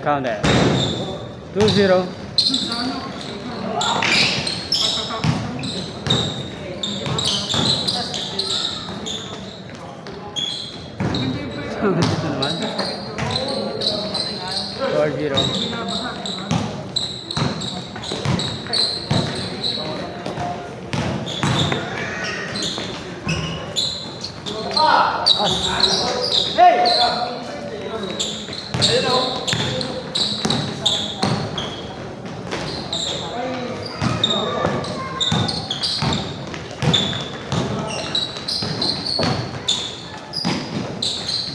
Count that. 2-0. Dito naman. 4-0.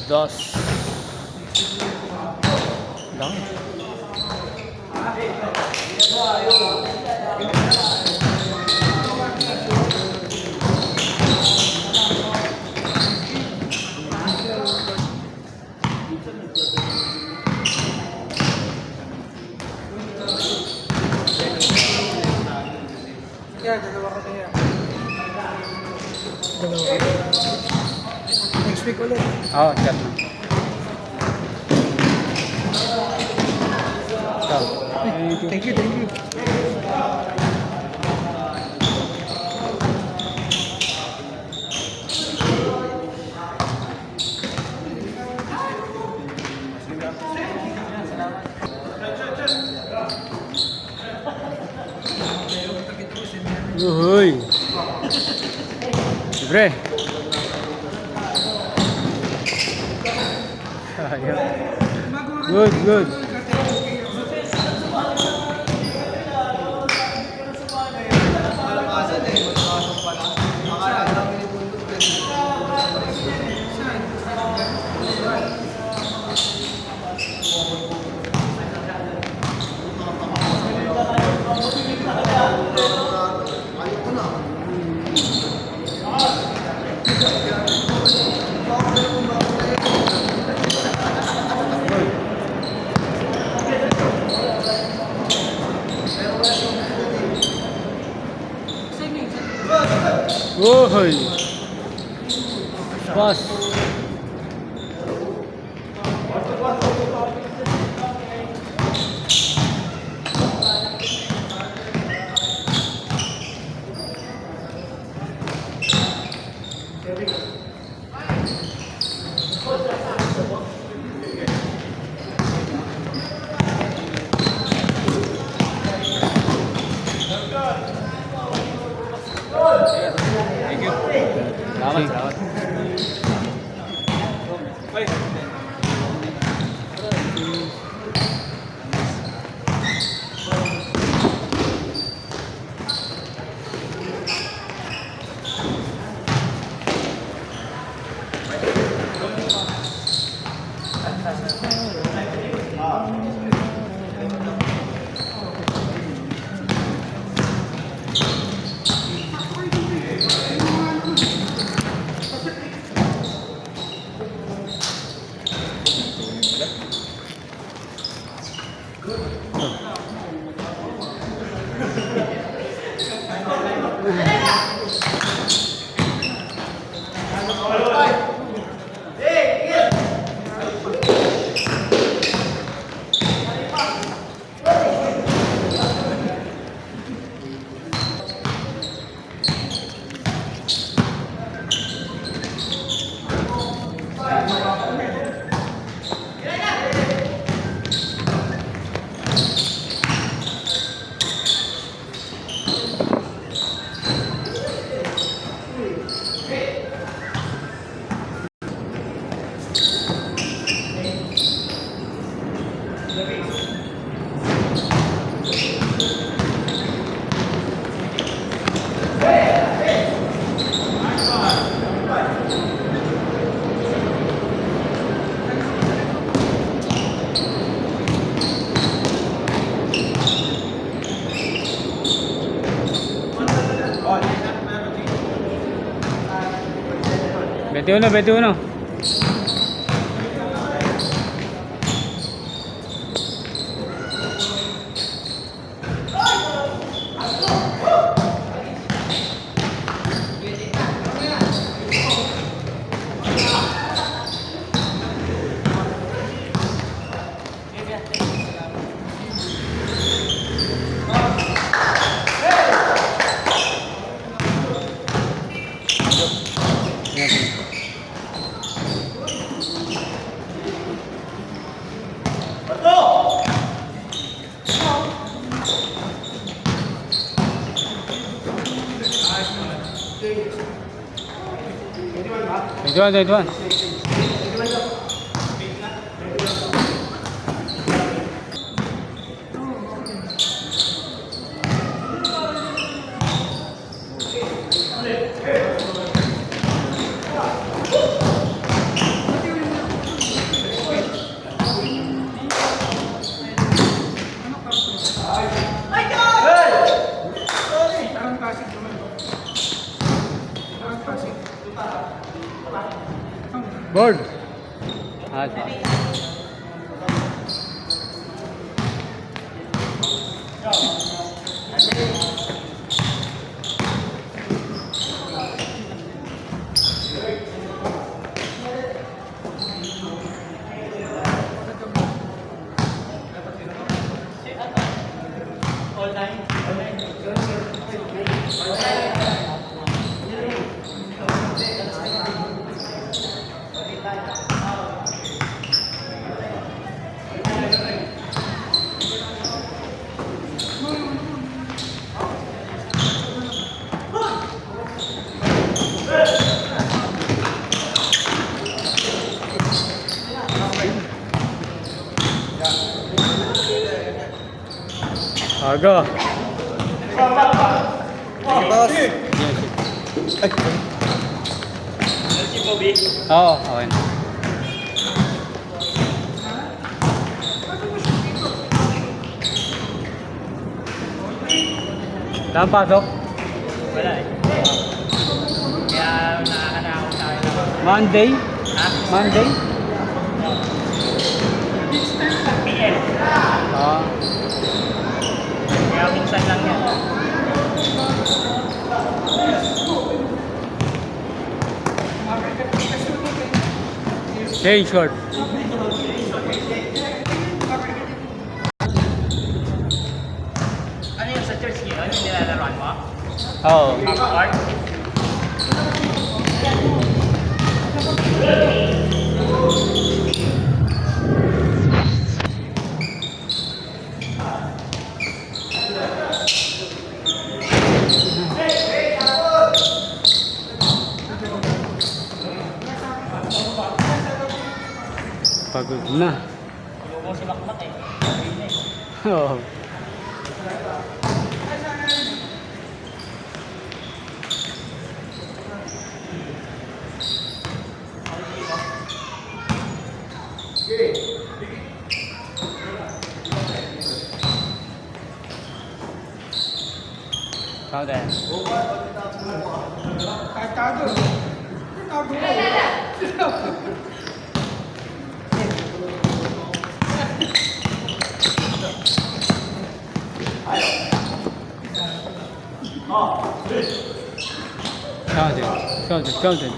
Dos. Lang. Yeah, dalawa ka kaya. Dalawa ka. Next week ulit. Oh, chat na. Ciao. Thank you, thank you. Uy. Libre. Sayang. Good, good. Uy. Boss. Thank you. Salamat, salamat. Vete uno, vete uno. 21. Parang Pasig naman. Parang Pasig. Board. Ah, sige. Aga. Boss. Oo, okay na. Saan pasok? Wala eh. Kaya nakakanakot sa akin ako. Monday? Ha? Monday? PL. Ah. Kaya minsan lang yan. Change short. Ano yung sa church ngayon? Yung nilalaroan mo? Oo. Half-court? Pagod na. Lulubo si Makmak eh. Hindi na eh. Oo. Sao đây? Kahit tago. Tago mo. Sao đây? Sao đây? Sao đây?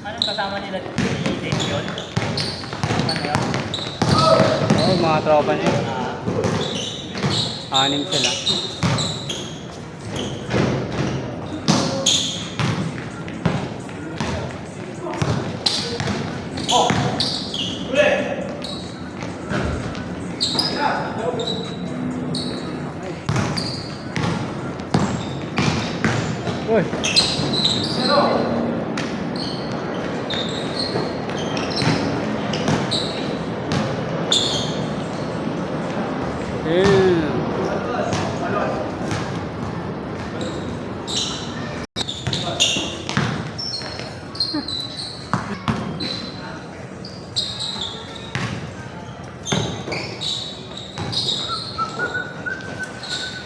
Anong kasama nila si Dave yun? Ano yun? Oo, mga tropa niya. Anim sila. Uy!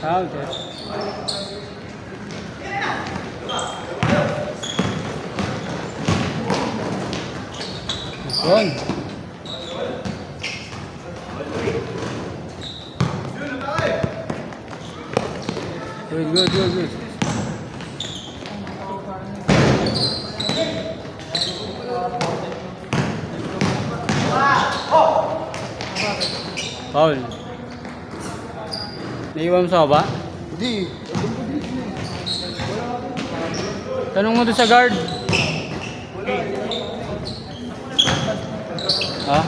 Sao thế? Good. Good. Paul. Naiwan mo sa baba? Hindi. Tanong mo doon sa guard. Ha?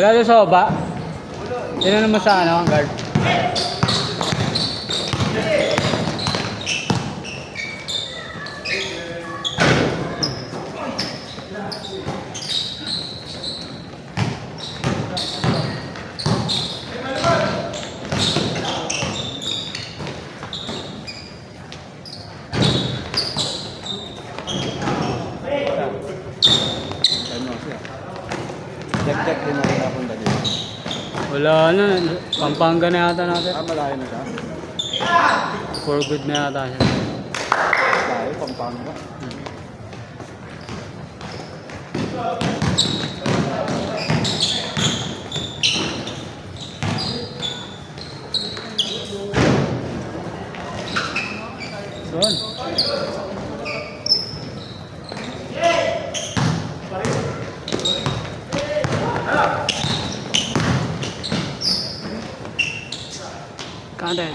Wala doon sa baba. Yan naman sa ano, guard. Check din natin napunta dito. Wala na. Pampanga na yata natin. Malayo na siya. For good na yata siya. Malayo, Pampanga. Doon. Kanan.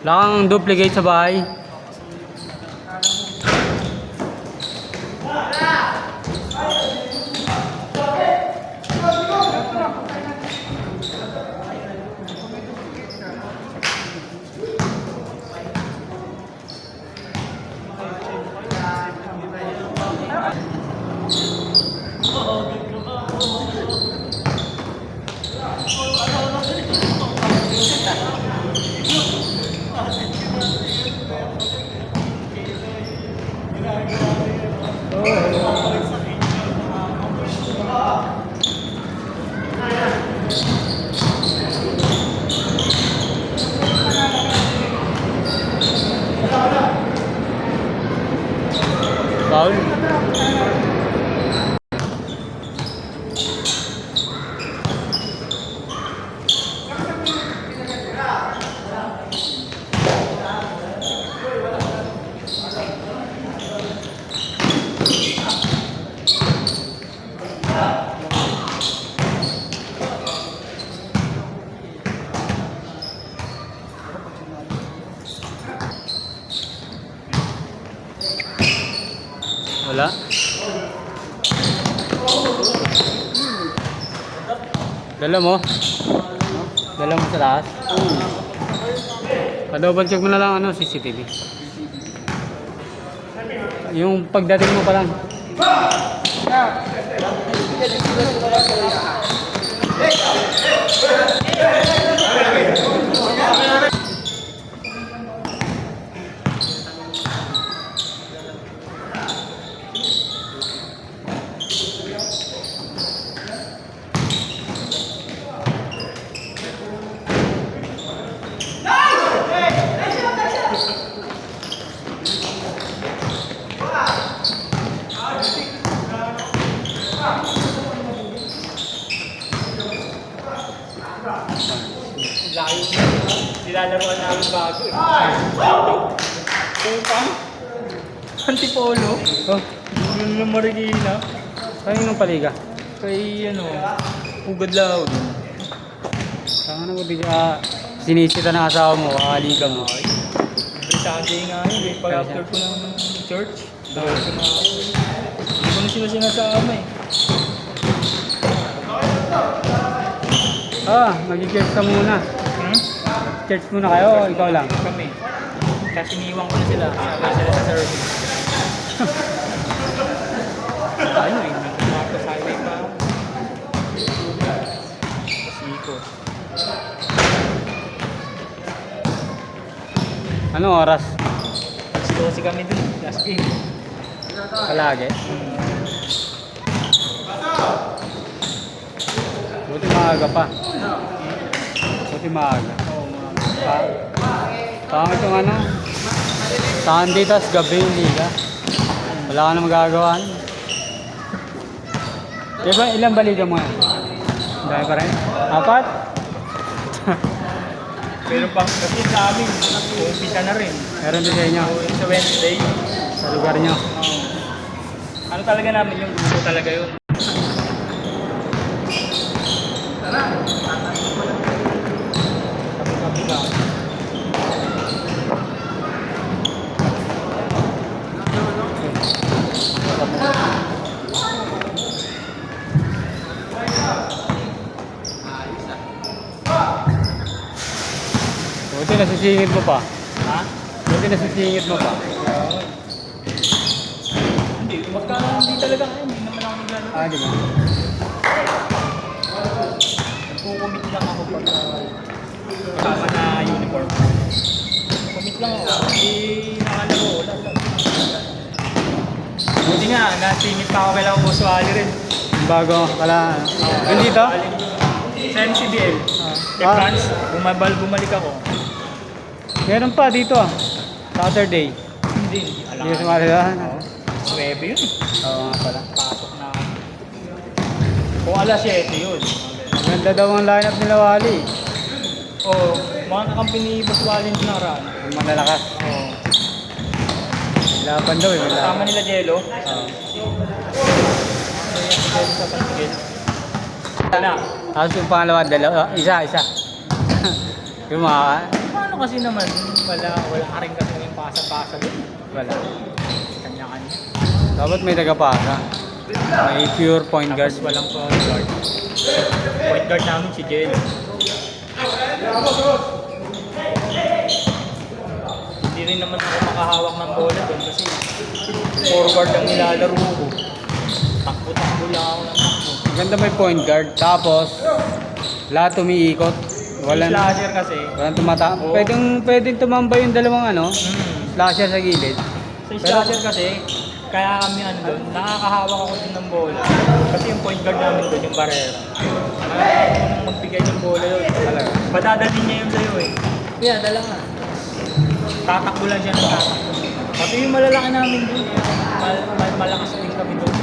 Wala kang duplicate sa bahay. Foul. Wala. Dala mo? Dala mo sa taas? Double check mo na lang ano, CCTV. Yung pagdating mo pa lang. Layo. Nilalaroan namin bago eh. Upang. Antipolo. Oh, Yung Marikina. saan yung paliga? Kay ano. Pugad Lao. Saan na ba sinisita ng asawa mo, kakaliga mo. Britante nga yun eh. Pag after ko ng church. Dahil ko na. Hindi ko na sila sinasama eh. Mag-church ka muna. Hmm? Church muna kayo, ikaw lang. Kami. Kasi iniwan ko na sila. Sabay sila sa service. Ano eh. Nagkumaka sa highway pa. Pasiko. Anong oras? Pasiko kasi kami dun. Last game. Palagi? Buti maaga pa. Buti maaga. Pangit yung ano, Sunday tas gabi yung liga. Wala ka na magagawa. Diba, ilang baliga mo yan? Dahil pa rin? 4? Pero pang kasi sa amin, umpisa na rin. Meron din sa inyo. So, yung sa Wednesday, Sa lugar nyo. ano talaga namin yung grupo talaga yun. Sabi ka. Buti nasisingit mo pa. Ha? Buti nasisingit mo pa. Hindi, hindi talaga kaya. Hindi naman ako naglalaro. Di ba? Nagko-commit lang ako pag kasama na uniform. Commit lang ako. Hindi nakalaro. Wala lang. Buti nga, nasingit pa ako kailangan ko Suwali rin. Bago pala. Yun dito? Sa MCBL. Kay Ah. France, bumalik ako. Meron pa dito ah. Saturday. Hindi alam. Hindi sumali ka. Swebe yun. Oo nga pala. Pasok na. Kung alas 7 yun. Ganda daw ang lineup nila Wally. Oo, mga kakampi ni Boss Walin na nakaraan. Ang malalakas. Oo. Laban daw eh. Kasama Laban. nila Jello. Oo. Jello sa Pantigil. Na. Tapos yung pangalawa, dalawa. Isa. Yung mga... Paano kasi naman, wala ka rin kasi yung pasa-pasa doon. Wala. Kanya-kanya. Dapat may tagapasa. May pure point guard. Tapos walang point guard. Point guard namin si Jello. Hindi rin naman ako makahawak ng bola doon kasi forward ang nilalaro ko. Takbo-takbo lang ako ng takbo. Ganda may point guard. Tapos, lahat umiikot. Walang slasher kasi. Walang tumata. Oo. Pwedeng tumambay yung dalawang Hmm. slasher sa gilid. Sa slasher kasi, kaya kami doon, nakakahawak ako din ng bola. Kasi yung point guard namin doon, yung barera. Nakakahawak nung magbigay ng bola yun. Talaga. Padadalhin niya yun sa'yo eh. Kaya, dala nga. Tatakbo lang siya ng tatakbo. Pati yung malalaki namin doon, malakas din kami doon.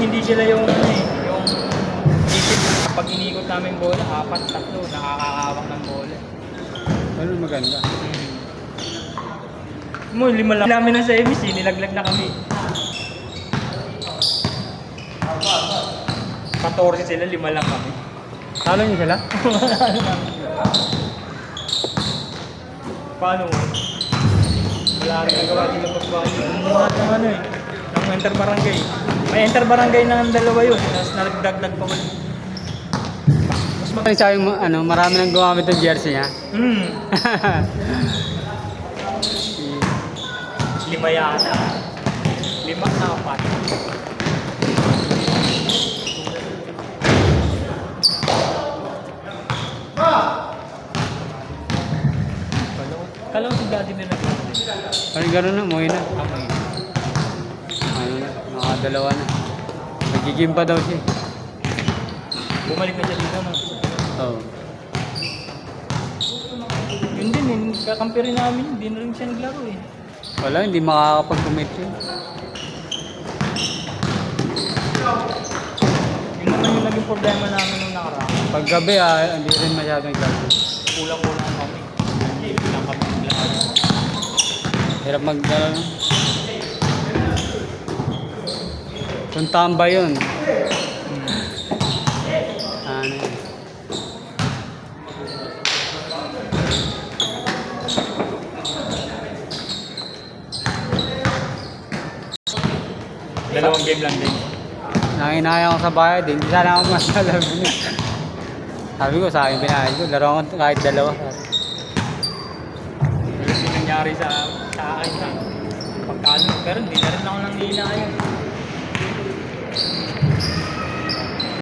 Hindi sila yung isip. Pag inikot namin bola, 4-3, nakakahawak ng bola. Ano maganda? Mo, 5 lang namin na sa MC, nilaglag na kami. 14 sila, 5 lang kami. Talo niyo sila? Paano mo? Wala rin nagawa sila pagbago. Ano eh, ng enter barangay. May enter barangay na ang dalawa yun, tapos nagdagdag pa ulit. Ano sabi mo, marami nang gumamit ng jersey niya. 5 yata. 5-4. Kalaw si Vladimir na Ano gano'n na, umuwi na. Amoy. Ano na, nakadalawa na. Nagigim pa daw siya. Bumalik na siya dito, no? Oo. Yun din, yung kakampi rin namin, hindi na rin siya naglaro eh. Wala, hindi makakapag-commit yun. Yun naman yung naging problema namin nung nakaraan. Paggabi hindi rin masyadong gagawin. Kulang-kulang kami. Hindi lang kami naglaro. Hirap kung tamba yun. Ano yun. Dalawang game lang din. Nanginaya ko sa bahay, hindi sana ako masalab. Sabi ko, sa akin binayad ko, laro ko kahit dalawa. Yung nangyari sa akin na pagkano. Pero hindi na rin ako nang nila yun.